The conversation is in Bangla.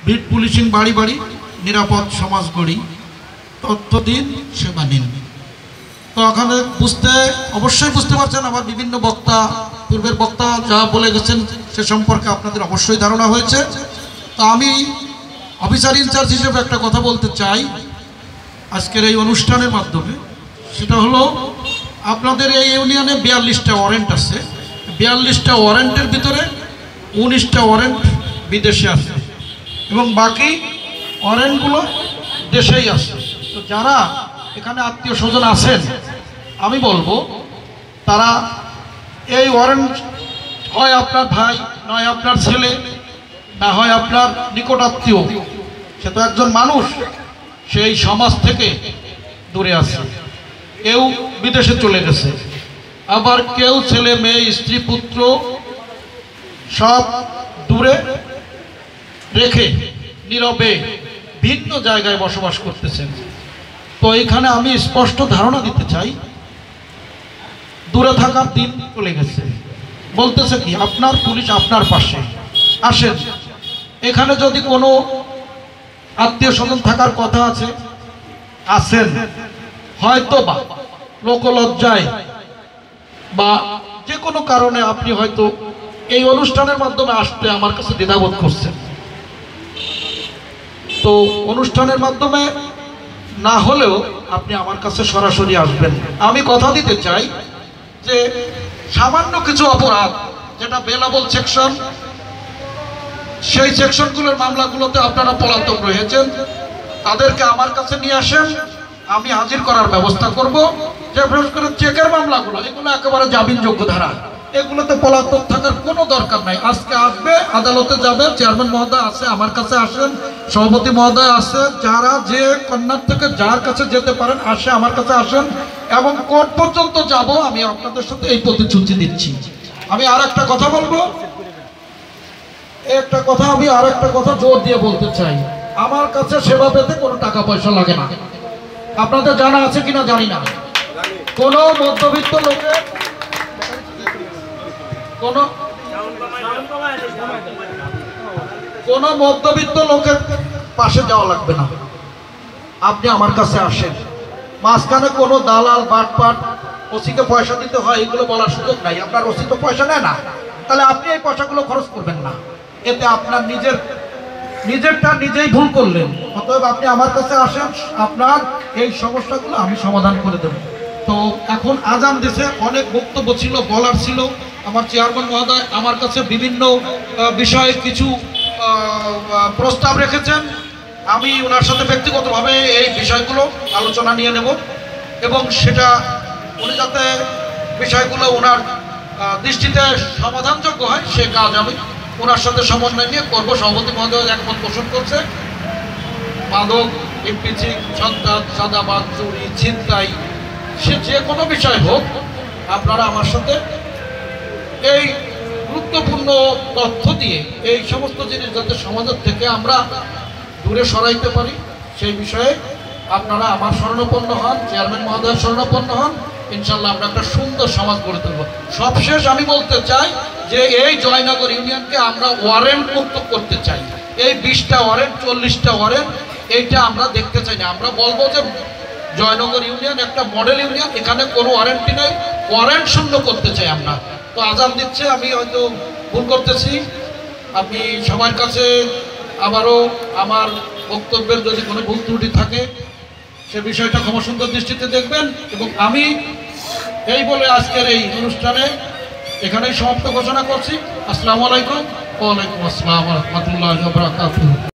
বিট পুলিশিং বাড়ি বাড়ি নিরাপদ সমাজ গড়ি, তথ্য দিন সেবা নিন। তো ওখানে অবশ্যই বুঝতে পারছেন আমার বিভিন্ন বক্তা, পূর্বের বক্তা যা বলে গেছেন সে সম্পর্কে আপনাদের অবশ্যই ধারণা হয়েছে। তো আমি অফিসার ইনচার্জ হিসেবে একটা কথা বলতে চাই আজকের এই অনুষ্ঠানের মাধ্যমে। সেটা হলো, আপনাদের এই ইউনিয়নে 42টা ওয়ারেন্ট আছে। 42টা ওয়ারেন্টের ভিতরে 19টা ওয়ারেন্ট বিদেশে আছে এবং বাকি ওয়ারেন্টগুলো দেশেই আছে। তো যারা এখানে আত্মীয় স্বজন আছেন, আমি বলবো তারা এই ওয়ারেন্ট হয় আপনার ভাই, নয় আপনার ছেলে, না হয় আপনার নিকট আত্মীয়, সে তো একজন মানুষ, সেই সমাজ থেকে দূরে আছে, কেউ বিদেশে চলে গেছে, আবার কেউ ছেলে মেয়ে স্ত্রী পুত্র সব দূরে রেখে নীরবে ভিন্ন জায়গায় বসবাস করতেছেন। তো এখানে আমি স্পষ্ট ধারণা দিতে চাই, দূরে থাকার দিন চলে গেছে। বলতেছে কি, আপনার পুলিশ আপনার পাশে, আসেন। এখানে যদি কোনো আত্মীয় স্বজন থাকার কথা আছে, আসেন। হয়তো বা লোকলজ্জায় বা যে কোনো কারণে আপনি হয়তো এই অনুষ্ঠানের মাধ্যমে আসতে আমার কাছে দ্বিধাবোধ করছেন। তো অনুষ্ঠানের মাধ্যমে না হলেও আপনি আমার কাছে সরাসরি আসবেন। আমি কথা দিতে চাই যে সামান্য কিছু অপরাধ, যেটা বেলাবল সেকশন, সেই সেকশনগুলোর মামলাগুলোতে আপনারা পলাতক রয়েছেন, তাদেরকে আমার কাছে নিয়ে আসেন, আমি হাজির করার ব্যবস্থা করব। যে বিশেষ করে চেকের মামলাগুলো, এগুলো একেবারে জামিনযোগ্য ধারা, এগুলোতে পলাতক থাকার কোনো দরকার নাই। আজকে আসবে, আদালতে যাবে, চেয়ারম্যান মহোদয় আছে, আমার কাছে আসেন, সভাপতি মহোদয় আছে, যারা যে কন্যার থেকে যার কাছে যেতে পারেন আসে, আমার কাছে আসেন, এবং কোর্ট পর্যন্ত যাব। আমি আপনাদের সাথে এই প্রতিশ্রুতি দিচ্ছি। আমি আর একটা কথা বলবো, আমি আর একটা কথা জোর দিয়ে বলতে চাই, আমার কাছে সেবা পেতে কোনো টাকা পয়সা লাগে না। আপনাদের জানা আছে কিনা জানি না, কোনো মধ্যবিত্ত লোকের কোনো মধ্যবিত্ত লোকের পাশে যাওয়া লাগবে না। আপনি আমার কাছে আসেন, মাঝখানে কোনো দালাল বাটপাট, ওসিকে পয়সা দিতে হয়, এগুলো বলার সুযোগ নাই। আপনার ওসি তো পয়সা নেয় না, তাহলে আপনি এই পয়সাগুলো খরচ করবেন না। এতে আপনার নিজেরটা নিজেই ভুল করলেন। অতএব আপনি আমার কাছে আসেন, আপনার এই সমস্যাগুলো আমি সমাধান করে দেব। তো এখন আজান দিছে, অনেক বক্তব্য ছিল, বলার ছিল। আমার চেয়ারম্যান মহোদয় আমার কাছে বিভিন্ন বিষয়ে কিছু প্রস্তাব রেখেছেন। আমি ওনার সাথে ব্যক্তিগতভাবে এই বিষয়গুলো আলোচনা নিয়ে নেব এবং সেটা উনি যাতে বিষয়গুলো ওনার দৃষ্টিতে সমাধানযোগ্য হয়, সে কাজ আমি ওনার সাথে সমন্বয় নিয়ে করবো। সভাপতি মহোদয় একমত পোষণ করছে। মাদক, ইপিচি, সন্ত্রাস, চাঁদাবাদ, চুরি, ছিনতাই, সে যে কোনো বিষয় হোক, আপনারা আমার সাথে এই গুরুত্বপূর্ণ তথ্য দিয়ে এই সমস্ত জিনিস যাতে সমাজের থেকে আমরা দূরে সরাইতে পারি, সেই বিষয়ে আপনারা আমার শরণাপন্ন হন, চেয়ারম্যান মহোদয়ের শরণাপন্ন হন। ইনশাল্লাহ আমরা একটা সুন্দর সমাজ গড়ে তুলব। সবশেষ আমি বলতে চাই যে এই জয়নগর ইউনিয়নকে আমরা ওয়ারেন্ট মুক্ত করতে চাই। এই 20টা ওয়ারেন্ট, 40টা ওয়ারেন্ট, এইটা আমরা দেখতে চাই না। আমরা বলবো যে জয়নগর ইউনিয়ন একটা মডেল ইউনিয়ন, এখানে কোনো ওয়ারেন্টি নেই, ওয়ারেন্ট শূন্য করতে চাই আমরা। তো আজান দিচ্ছে, আমি হয়তো ভুল করতেছি। আপনি সবার কাছে আবারও আমার বক্তব্যের যদি কোনো ভুল ত্রুটি থাকে, সে বিষয়টা ক্ষমা সুন্দর দৃষ্টিতে দেখবেন। এবং আমি এই বলে আজকের এই অনুষ্ঠানে এখানেই সমাপ্ত ঘোষণা করছি। আসসালামু আলাইকুম। ওয়ালাইকুম আসসালাম ওয়া রাহমাতুল্লাহি ওয়া বারাকাতুহু।